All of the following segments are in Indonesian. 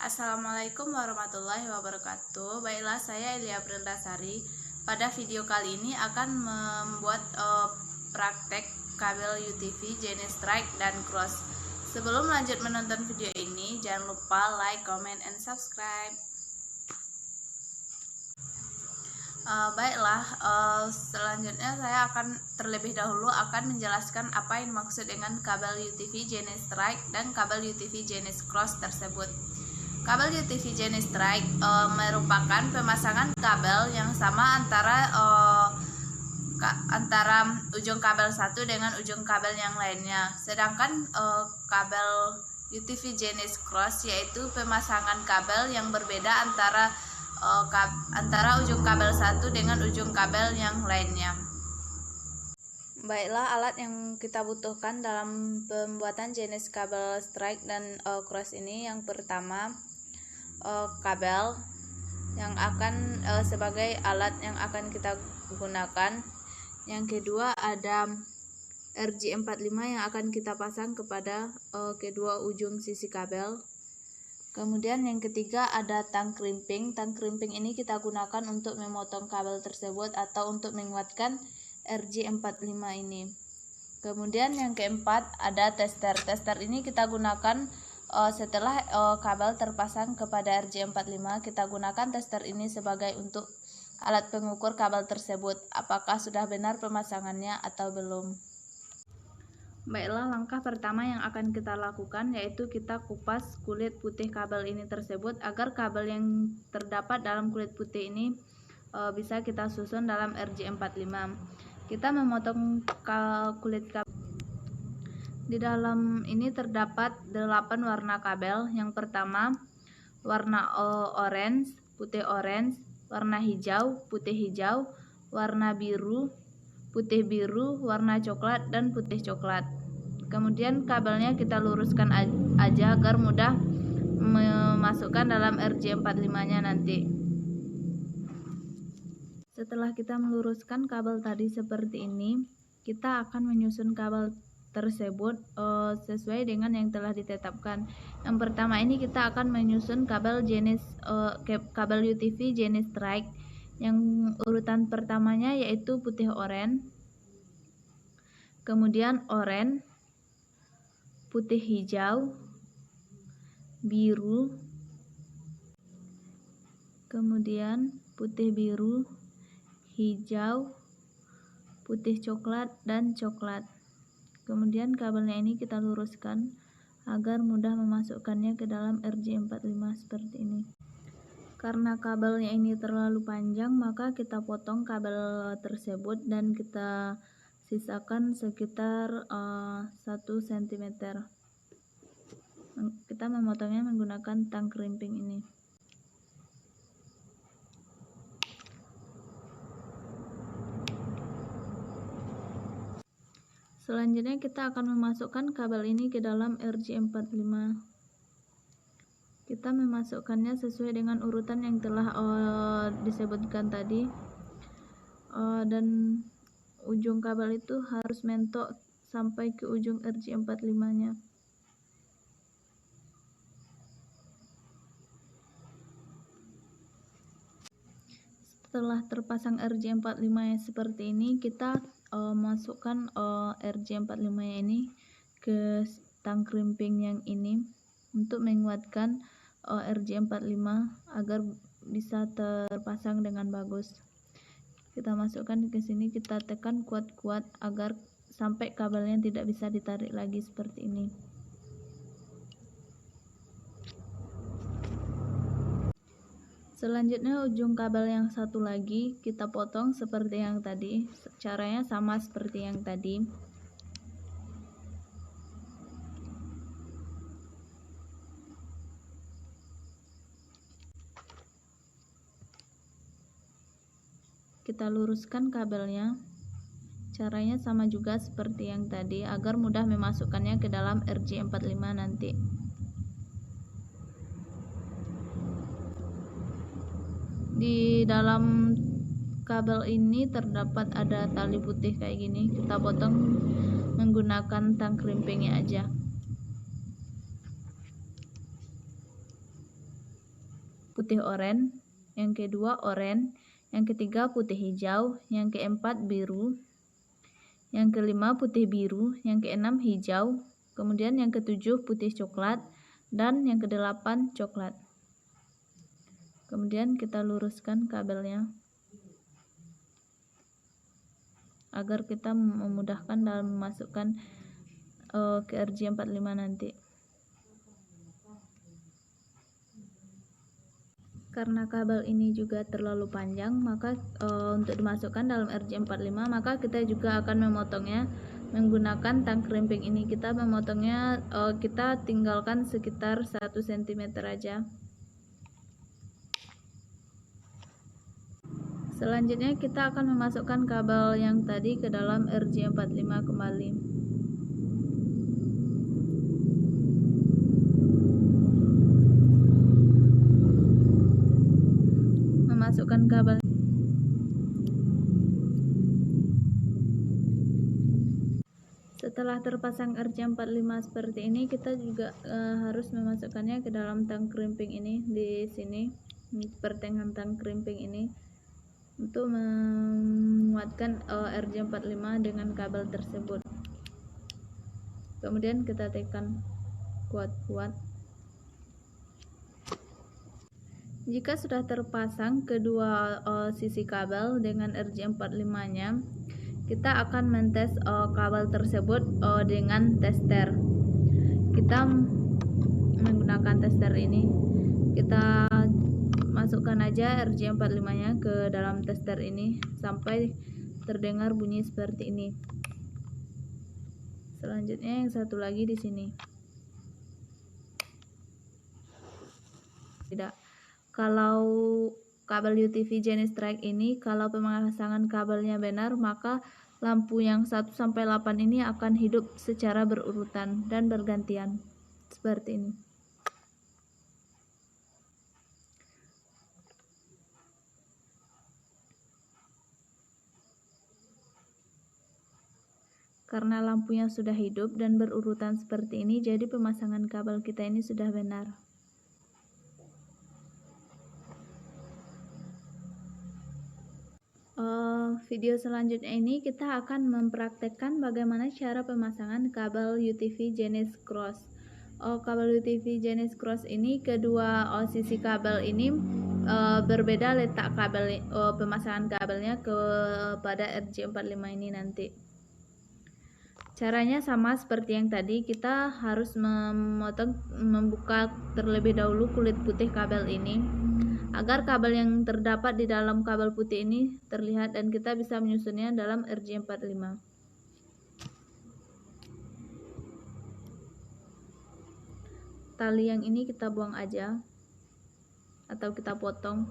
Assalamualaikum warahmatullahi wabarakatuh. Baiklah, saya Elia Prildasari. Pada video kali ini akan membuat praktek kabel UTV jenis strike dan cross. Sebelum lanjut menonton video ini, jangan lupa like, comment, and subscribe. Selanjutnya saya akan terlebih dahulu menjelaskan apa yang dimaksud dengan kabel UTV jenis strike dan kabel UTV jenis cross tersebut. Kabel UTV jenis strike merupakan pemasangan kabel yang sama antara ujung kabel satu dengan ujung kabel yang lainnya. Sedangkan kabel UTV jenis cross yaitu pemasangan kabel yang berbeda antara ujung kabel satu dengan ujung kabel yang lainnya. Baiklah, alat yang kita butuhkan dalam pembuatan jenis kabel strike dan cross ini, yang pertama kabel yang akan sebagai alat yang akan kita gunakan. Yang kedua ada RJ45 yang akan kita pasang kepada kedua ujung sisi kabel. Kemudian yang ketiga ada tang krimping. Tang krimping ini kita gunakan untuk memotong kabel tersebut atau untuk menguatkan RJ45 ini. Kemudian yang keempat ada tester. Tester ini kita gunakan setelah kabel terpasang kepada RJ45, kita gunakan tester ini sebagai untuk alat pengukur kabel tersebut, apakah sudah benar pemasangannya atau belum. Baiklah, langkah pertama yang akan kita lakukan yaitu kita kupas kulit putih kabel ini tersebut agar kabel yang terdapat dalam kulit putih ini bisa kita susun dalam RJ45. Kita memotong kulit kabel. Di dalam ini terdapat 8 warna kabel. Yang pertama warna orange, putih orange, warna hijau, putih hijau, warna biru, putih biru, warna coklat, dan putih coklat. Kemudian kabelnya kita luruskan aja agar mudah memasukkan dalam RJ45-nya nanti. Setelah kita meluruskan kabel tadi seperti ini, kita akan menyusun kabel tersebut sesuai dengan yang telah ditetapkan. Yang pertama ini kita akan menyusun kabel kabel UTV jenis strike. Yang urutan pertamanya yaitu putih oranye, kemudian oranye, putih hijau, biru, kemudian putih biru, hijau, putih coklat, dan coklat. Kemudian kabelnya ini kita luruskan agar mudah memasukkannya ke dalam RJ45 seperti ini. Karena kabelnya ini terlalu panjang, maka kita potong kabel tersebut dan kita sisakan sekitar 1 cm. Kita memotongnya menggunakan tang krimping ini. Selanjutnya kita akan memasukkan kabel ini ke dalam RJ45. Kita memasukkannya sesuai dengan urutan yang telah disebutkan tadi, dan ujung kabel itu harus mentok sampai ke ujung RJ45-nya. Setelah terpasang RJ45 seperti ini, kita masukkan RJ45 ini ke tang krimping yang ini untuk menguatkan RJ45 agar bisa terpasang dengan bagus. Kita masukkan ke sini, kita tekan kuat-kuat agar sampai kabelnya tidak bisa ditarik lagi seperti ini. Selanjutnya ujung kabel yang satu lagi kita potong seperti yang tadi. Caranya sama seperti yang tadi. Kita luruskan kabelnya. Caranya sama juga seperti yang tadi agar mudah memasukkannya ke dalam RJ45 nanti. Di dalam kabel ini terdapat ada tali putih kayak gini. Kita potong menggunakan tang krimpingnya aja. putih oranye, yang kedua oranye, yang ketiga putih hijau, yang keempat biru, yang kelima putih biru, yang keenam hijau, kemudian yang ketujuh putih coklat, dan yang kedelapan coklat. Kemudian kita luruskan kabelnya agar kita memudahkan dalam memasukkan ke RJ45 nanti. Karena kabel ini juga terlalu panjang, maka untuk dimasukkan dalam RJ45 maka kita juga akan memotongnya menggunakan tang krimping ini. Kita memotongnya kita tinggalkan sekitar 1 cm aja. Selanjutnya kita akan memasukkan kabel yang tadi ke dalam RJ45 kembali. Memasukkan kabel. Setelah terpasang RJ45 seperti ini, kita juga harus memasukkannya ke dalam tang krimping ini, di sini, di pertengahan tang krimping ini, untuk menguatkan RJ45 dengan kabel tersebut. Kemudian kita tekan kuat-kuat. Jika sudah terpasang kedua sisi kabel dengan RJ45-nya, kita akan mentes kabel tersebut dengan tester. Kita menggunakan tester ini, kita masukkan aja RJ45-nya ke dalam tester ini sampai terdengar bunyi seperti ini. Selanjutnya yang satu lagi di sini. Tidak. Kalau kabel UTV jenis Strike ini, kalau pemasangan kabelnya benar, maka lampu yang 1 sampai 8 ini akan hidup secara berurutan dan bergantian seperti ini. Karena lampunya sudah hidup dan berurutan seperti ini, jadi pemasangan kabel kita ini sudah benar. Video selanjutnya ini kita akan mempraktekkan bagaimana cara pemasangan kabel UTV jenis cross. Kabel UTV jenis cross ini, kedua sisi kabel ini berbeda letak kabel pemasangan kabelnya kepada RJ45 ini nanti. Caranya sama seperti yang tadi, kita harus membuka terlebih dahulu kulit putih kabel ini agar kabel yang terdapat di dalam kabel putih ini terlihat dan kita bisa menyusunnya dalam RJ45. Tali yang ini kita buang aja atau kita potong.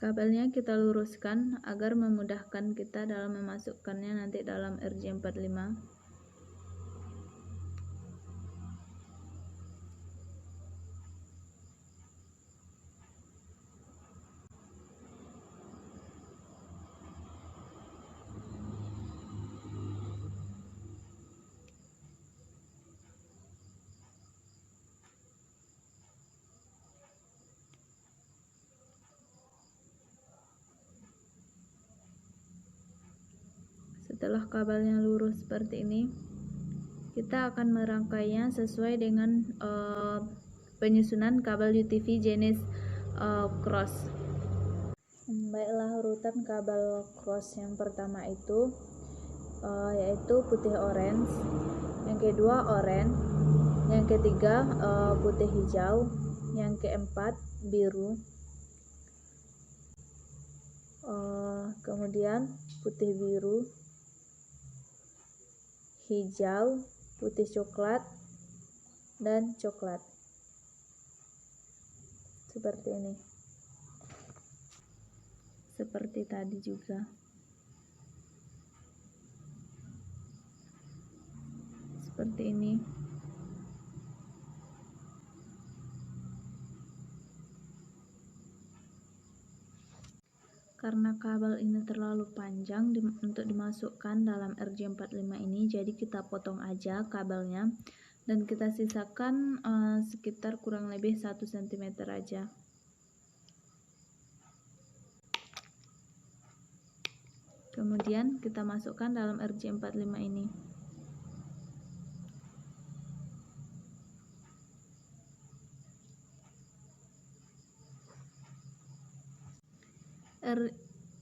Kabelnya kita luruskan agar memudahkan kita dalam memasukkannya nanti dalam RJ45. Setelah kabelnya lurus seperti ini, kita akan merangkainya sesuai dengan penyusunan kabel UTV jenis cross. Baiklah, urutan kabel cross yang pertama itu yaitu putih orange, yang kedua oranye, yang ketiga putih hijau, yang keempat biru, kemudian putih biru, hijau, putih coklat, dan coklat. Seperti ini. Seperti tadi juga. Seperti ini. Karena kabel ini terlalu panjang untuk dimasukkan dalam RJ45 ini, jadi kita potong aja kabelnya dan kita sisakan sekitar kurang lebih 1 cm aja. Kemudian kita masukkan dalam RJ45 ini.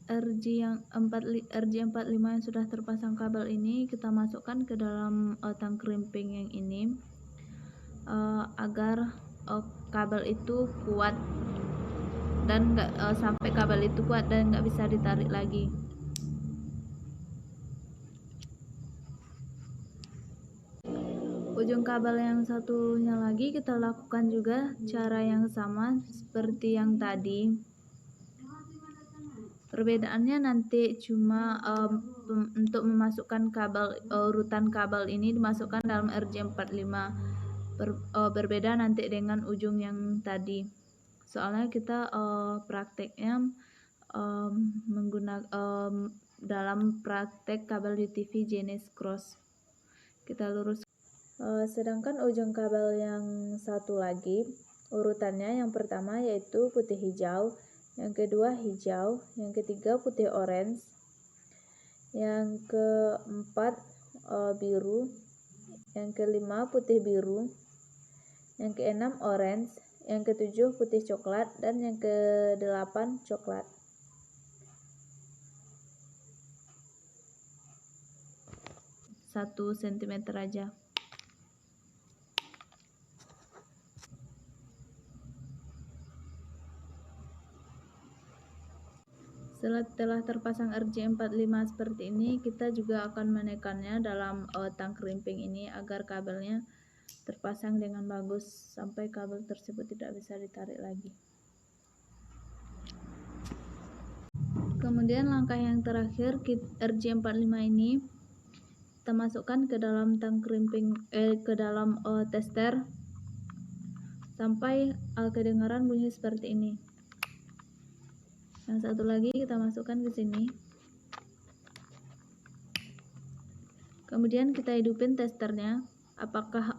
RJ45 yang sudah terpasang kabel ini kita masukkan ke dalam tang krimping yang ini agar kabel itu kuat dan sampai kabel itu kuat dan nggak bisa ditarik lagi. Ujung kabel yang satunya lagi kita lakukan juga cara yang sama seperti yang tadi. Perbedaannya nanti cuma untuk memasukkan kabel, urutan kabel ini dimasukkan dalam RJ45. Berbeda nanti dengan ujung yang tadi. Soalnya kita prakteknya menggunakan dalam praktek kabel di TV jenis cross. Kita lurus. Sedangkan ujung kabel yang satu lagi urutannya yang pertama yaitu putih hijau, yang kedua hijau, yang ketiga putih orange, yang keempat biru, yang kelima putih biru, yang keenam orange, yang ketujuh putih coklat, dan yang kedelapan coklat. Satu sentimeter aja. Setelah terpasang RJ45 seperti ini, kita juga akan menekannya dalam tang krimping ini agar kabelnya terpasang dengan bagus sampai kabel tersebut tidak bisa ditarik lagi. Kemudian langkah yang terakhir, RJ45 ini kita masukkan ke dalam tang krimping, ke dalam tester sampai kedengaran bunyi seperti ini. Yang satu lagi kita masukkan ke sini. Kemudian kita hidupin testernya, apakah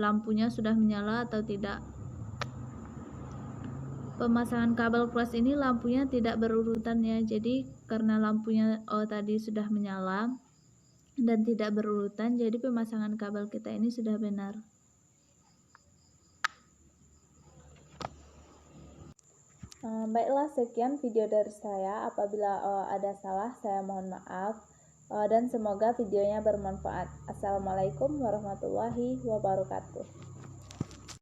lampunya sudah menyala atau tidak. Pemasangan kabel cross ini lampunya tidak berurutan ya, jadi karena lampunya tadi sudah menyala dan tidak berurutan, jadi pemasangan kabel kita ini sudah benar. Baiklah, sekian video dari saya. Apabila ada salah, saya mohon maaf. Dan semoga videonya bermanfaat. Assalamualaikum warahmatullahi wabarakatuh.